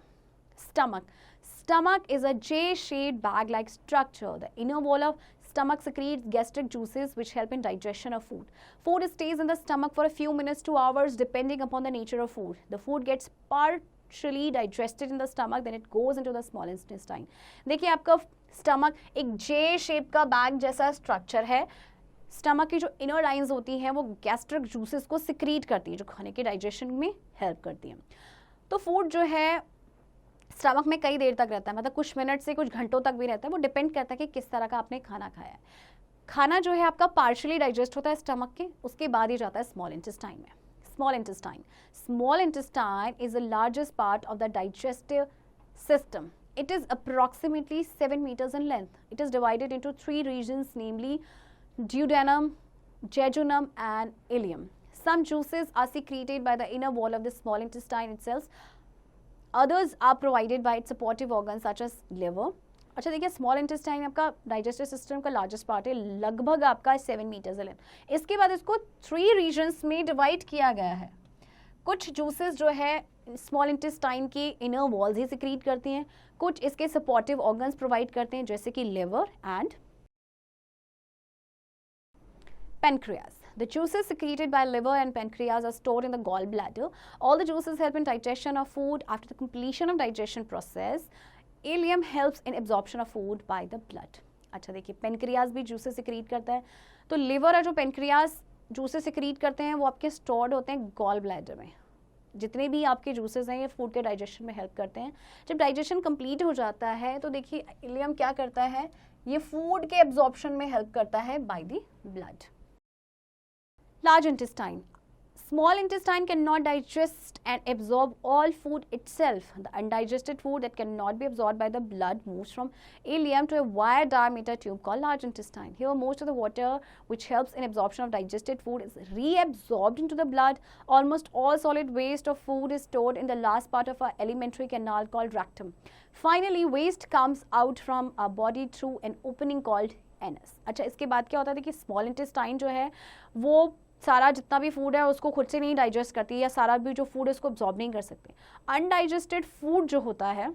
Stomach is a J-shaped bag-like structure. The inner wall of stomach secretes gastric juices which help in digestion of food. Food stays in the stomach for a few minutes to hours depending upon the nature of food. The food gets partially digested in the stomach, then it goes into the small intestine. देखिए आपका स्टमक एक J शेप का बैग जैसा स्ट्रक्चर है. स्टमक की जो इनर लाइंस होती हैं वो गैस्ट्रिक जूसेस को सिक्रीट करती है जो खाने के डाइजेशन में हेल्प करती हैं. तो फूड जो है स्टमक में कई देर तक रहता है, मतलब कुछ मिनट से कुछ घंटों तक भी रहता है. वो डिपेंड करता है कि किस तरह का आपने खाना खाया है. खाना जो है आपका पार्शियली डाइजेस्ट होता है स्टमक के, उसके बाद ही जाता है स्मॉल इंटेस्टाइन में. Small intestine is the largest part of the digestive system. It is approximately 7 meters in length. It is divided into 3 regions, namely duodenum, jejunum and ileum. Some juices are secreted by the inner wall of the small intestine itself. Others are provided by its supportive organs such as liver. अच्छा देखिए स्मॉल इंटेस्टाइन आपका डाइजेस्टिव सिस्टम का लार्जेस्ट पार्ट है, लगभग आपका 7 मीटर्स है. इसके बाद इसको 3 रीजन्स में डिवाइड किया गया है. कुछ जूसेस जो है स्मॉल इंटेस्टाइन की इनर वॉल्स ही सिक्रीट करती हैं, कुछ इसके सपोर्टिव ऑर्गन्स प्रोवाइड करते हैं जैसे कि liver and pancreas. The juices secreted by liver and pancreas are stored in the gallbladder. All the juices help in digestion of food. After the completion of digestion process, ileum helps in absorption of food by the blood. अच्छा देखिए पेनक्रियाज भी जूसेस सिक्रीट करता है. तो लिवर और जो पेनक्रियाज जूसेस सिक्रीट करते हैं वो आपके स्टोर्ड होते हैं गॉल ब्लैडर में. जितने भी आपके जूसेस हैं ये फूड के डाइजेशन में हेल्प करते हैं. जब डाइजेशन कंप्लीट हो जाता है तो देखिए इलियम क्या करता है, ये फूड के एब्जॉर्प्शन में हेल्प करता है by the blood. Large intestine. Small intestine cannot digest and absorb all food itself. The undigested food that cannot be absorbed by the blood moves from ileum to a wide diameter tube called large intestine. Here most of the water which helps in absorption of digested food is reabsorbed into the blood. Almost all solid waste of food is stored in the last part of our alimentary canal called rectum. Finally waste comes out from our body through an opening called anus. अच्छा इसके बाद क्या होता है कि स्मॉल इंटेस्टाइन जो है वो सारा जितना भी फूड है उसको खुद से नहीं डाइजेस्ट करती या सारा भी जो फूड है उसको एब्जॉर्ब नहीं कर सकती. अनडाइजेस्टेड फूड जो होता है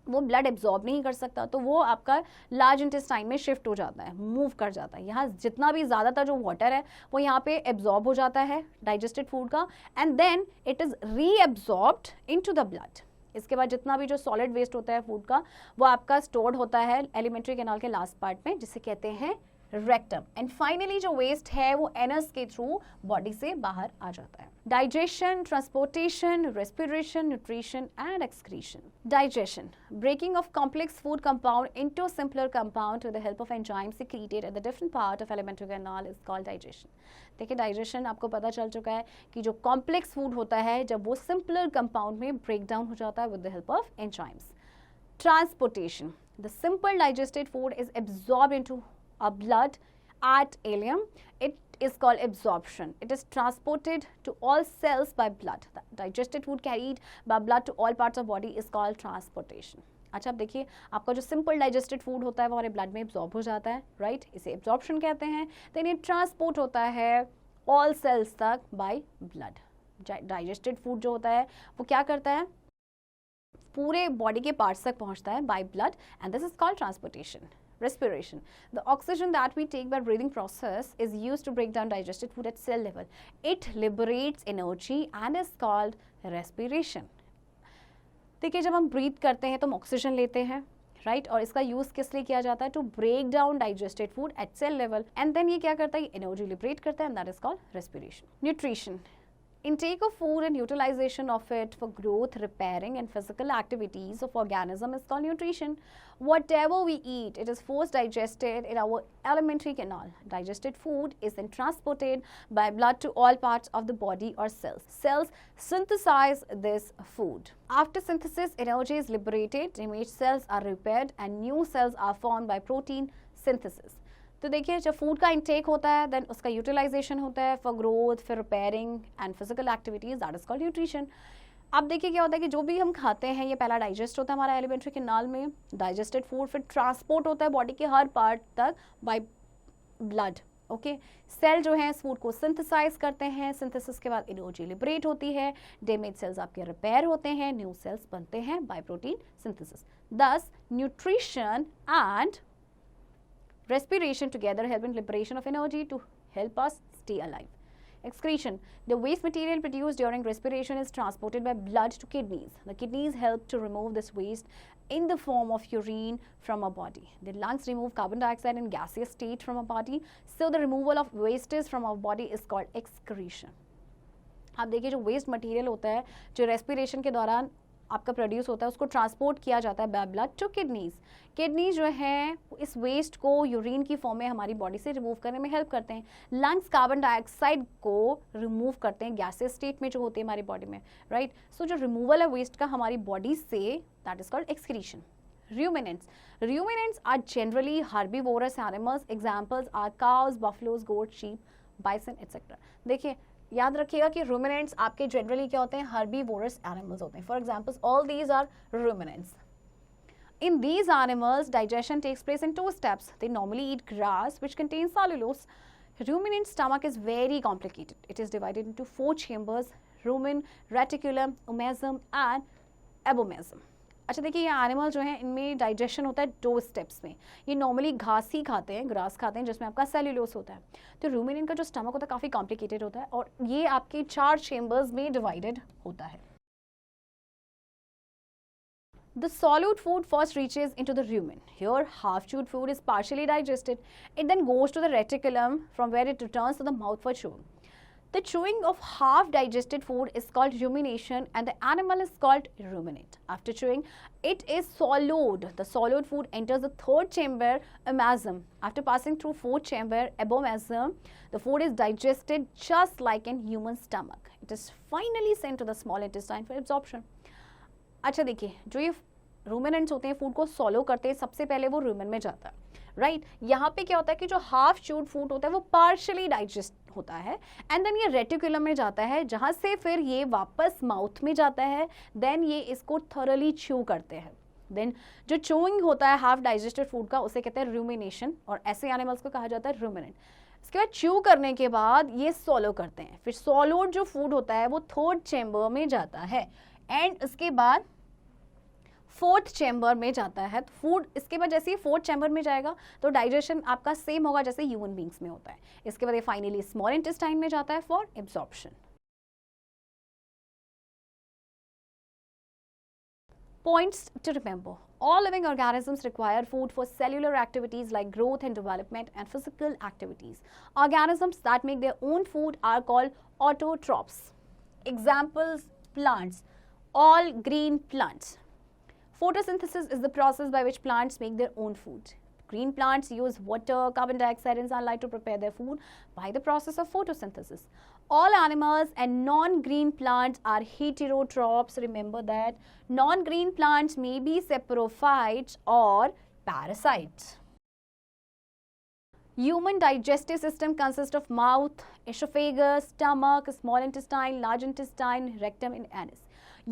वो ब्लड एब्जॉर्ब नहीं कर सकता, तो वो आपका लार्ज इंटेस्टाइन में शिफ्ट हो जाता है, मूव कर जाता है. यहाँ जितना भी ज़्यादातर जो वाटर है वो यहाँ पे एब्जॉर्ब हो जाता है डाइजेस्टेड फूड का and then it is reabsorbed into the blood. इसके बाद जितना भी जो सॉलिड वेस्ट होता है फूड का वो आपका स्टोर्ड होता है एलिमेंट्री कैनाल के लास्ट पार्ट में जिसे कहते हैं रेक्टम, एंड फाइनली जो वेस्ट है वो एनस के थ्रू बॉडी से बाहर आ जाता है. Digestion, transportation, respiration, nutrition and excretion. Digestion, breaking of complex food compound into simpler compound with the help of enzymes secreted at the different part of alimentary canal is called digestion. देखिए डाइजेशन आपको पता चल चुका है कि जो कॉम्प्लेक्स फूड होता है जब वो सिंपलर कंपाउंड में ब्रेक डाउन हो जाता है with the help of enzymes. Transportation, the simple digested food is absorbed into a blood at ileum. It is called absorption. It is transported to all cells by blood. The digested food carried by blood to all parts of body is called transportation. अच्छा अब देखिए आपका जो सिंपल डाइजेस्टेड फूड होता है वो हमारे ब्लड में एब्जॉर्ब हो जाता है, राइट, इसे एब्जॉर्प्शन कहते हैं. देन ये ट्रांसपोर्ट होता है ऑल सेल्स तक बाय ब्लड. डाइजेस्टेड फूड जो होता है वो क्या करता है, पूरे बॉडी के पार्ट्स तक पहुंचता है by blood, and this is called transportation. Respiration, the oxygen that we take by breathing process is used to break down digested food at cell level. It liberates energy and is called respiration. देखिए जब हम ब्रीथ करते हैं तो हम ऑक्सीजन लेते हैं, राइट, और इसका यूज किस लिए किया जाता है, to break down digested food at cell level, and then ये क्या करता है, एनर्जी लिबरेट करता है, and that is called respiration. Nutrition, intake of food and utilization of it for growth, repairing and physical activities of organism is called nutrition. Whatever we eat, it is first digested in our alimentary canal. Digested food is then transported by blood to all parts of the body or cells. Cells synthesize this food. After synthesis, energy is liberated, damaged cells are repaired and new cells are formed by protein synthesis. तो देखिए जब फूड का इंटेक होता है देन उसका यूटिलाइजेशन होता है for growth, for repairing and physical activities, that is called nutrition. अब देखिए क्या होता है कि जो भी हम खाते हैं ये पहला डाइजेस्ट होता है हमारा एलिमेंट्री कैनाल में, डाइजेस्टेड फूड, फिर ट्रांसपोर्ट होता है बॉडी के हर पार्ट तक बाय ब्लड. ओके, सेल जो है इस फूड को सिंथेसाइज करते हैं, सिंथेसिस के बाद एनर्जी लिबरेट होती है, डैमेज सेल्स आपके रिपेयर होते हैं, न्यू सेल्स बनते हैं बाय प्रोटीन सिंथेसिस. दस nutrition and respiration together help in liberation of energy to help us stay alive. Excretion, the waste material produced during respiration is transported by blood to kidneys. The kidneys help to remove this waste in the form of urine from our body. The lungs remove carbon dioxide in gaseous state from our body, so the removal of wastes from our body is called excretion. आप देखिए जो वेस्ट मटेरियल होता है जो रेस्पिरेशन के दौरान आपका प्रोड्यूस होता है उसको ट्रांसपोर्ट किया जाता है by blood to kidneys. Kidneys जो है इस वेस्ट को यूरिन की फॉर्म में हमारी बॉडी से रिमूव करने में हेल्प करते हैं. लंग्स कार्बन डाइऑक्साइड को रिमूव करते हैं गैसेस स्टेट में जो होती है हमारी बॉडी में, राइट. सो जो रिमूवल है वेस्ट का हमारी बॉडी से, that is called excretion. Ruminants. Ruminants are generally herbivorous animals. Examples are cows, buffaloes, goats, sheep, bison, etc. देखिए याद रखिएगा कि रूमिनेंट्स आपके जनरली क्या होते हैं, हर्बीवोरस एनिमल्स होते हैं. For examples all these are ruminants. In these animals, digestion takes place in 2 steps. They normally eat grass, which contains cellulose. Ruminant stomach is very complicated. It is divided into 4 chambers: rumen, reticulum, omasum, and abomasum. अच्छा देखिए ये एनिमल जो है इनमें डाइजेशन होता है 2 स्टेप्स में. ये नॉर्मली घास ही खाते हैं, ग्रास खाते हैं जिसमें आपका सेल्यूलोस होता है. तो रूमिनेंट का जो स्टमक होता है काफ़ी कॉम्प्लिकेटेड होता है और ये आपके 4 चेम्बर्स में डिवाइडेड होता है. The solid food first reaches into the rumen. Here, half-chewed food is partially digested. It then goes to the reticulum, from where it returns to the mouth for chewing. The chewing of half-digested food is called rumination, and the animal is called ruminant. After chewing, it is swallowed. The swallowed food enters the 3rd chamber, omasum. After passing through 4th chamber, abomasum, the food is digested just like in human stomach. It is finally sent to the small intestine for absorption. अच्छा देखिए जो ये रूमिनेंट्स होते हैं फूड को सॉलो करते हैं सबसे पहले वो रूमेन में जाता है, राइट. यहाँ पे क्या होता है कि जो हाफ च्यूड फूड होता है वो पार्शली डाइजेस्ट होता है एंड देन ये रेटिकुलम में जाता है जहाँ से फिर ये वापस माउथ में जाता है. देन ये इसको थॉरली च्यू करते हैं. देन जो च्यूइंग होता है हाफ डाइजेस्टेड फूड का उसे कहते हैं रूमिनेशन और ऐसे एनिमल्स को कहा जाता है रूमिनेंट. इसके बाद च्यू करने के बाद ये सॉलो करते हैं. फिर सॉलोड जो फूड होता है वो 3rd चेम्बर में जाता है एंड इसके बाद 4th चेम्बर में जाता है. तो फूड इसके बाद जैसे ही 4th चेम्बर में जाएगा तो डाइजेशन आपका सेम होगा जैसे ह्यूमन बींग्स में होता है. इसके बाद ये फाइनली स्मॉल इंटेस्टाइन में जाता है for absorption. Points to remember. All living organisms require food for cellular activities like growth and development and physical activities. Organisms that make their own food are called autotrophs. Examples: plants, all green plants. Photosynthesis is the process by which plants make their own food. Green plants use water, carbon dioxide and sunlight to prepare their food by the process of photosynthesis. All animals and non-green plants are heterotrophs. Remember that non-green plants may be saprophytes or parasites. Human digestive system consists of mouth, esophagus, stomach, small intestine, large intestine, rectum and anus.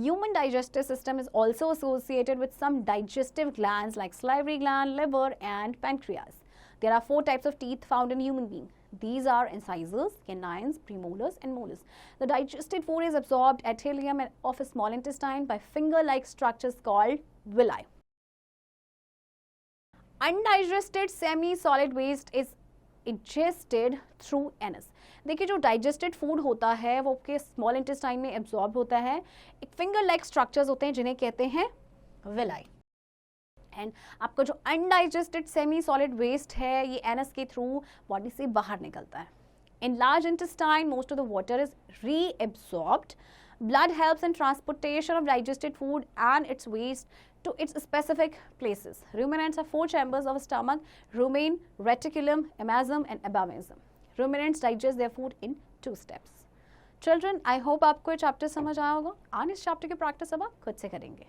Human digestive system is also associated with some digestive glands like salivary gland, liver and pancreas. There are 4 types of teeth found in human being. These are incisors, canines, premolars and molars. The digested food is absorbed at ileum of a small intestine by finger-like structures called villi. Undigested semi-solid waste is ingested through anus. देखिए जो डाइजेस्टेड फूड होता है वो आपके स्मॉल इंटेस्टाइन में एब्जॉर्ब होता है. एक फिंगर लाइक स्ट्रक्चर्स होते हैं जिन्हें कहते हैं विलाई. एंड आपका जो अनडाइजेस्टेड सेमी सॉलिड वेस्ट है ये एनस के थ्रू बॉडी से बाहर निकलता है. In large intestine most of the water is reabsorbed. Blood helps in transportation of digested food and its waste to its specific places. Ruminants have 4 chambers of stomach: rumen, reticulum, imasum and abomasum. Ruminants digest their food in 2 steps. Children, I hope आपको ये चैप्टर समझ आया होगा. आज इस चैप्टर की प्रैक्टिस अब आप खुद से करेंगे.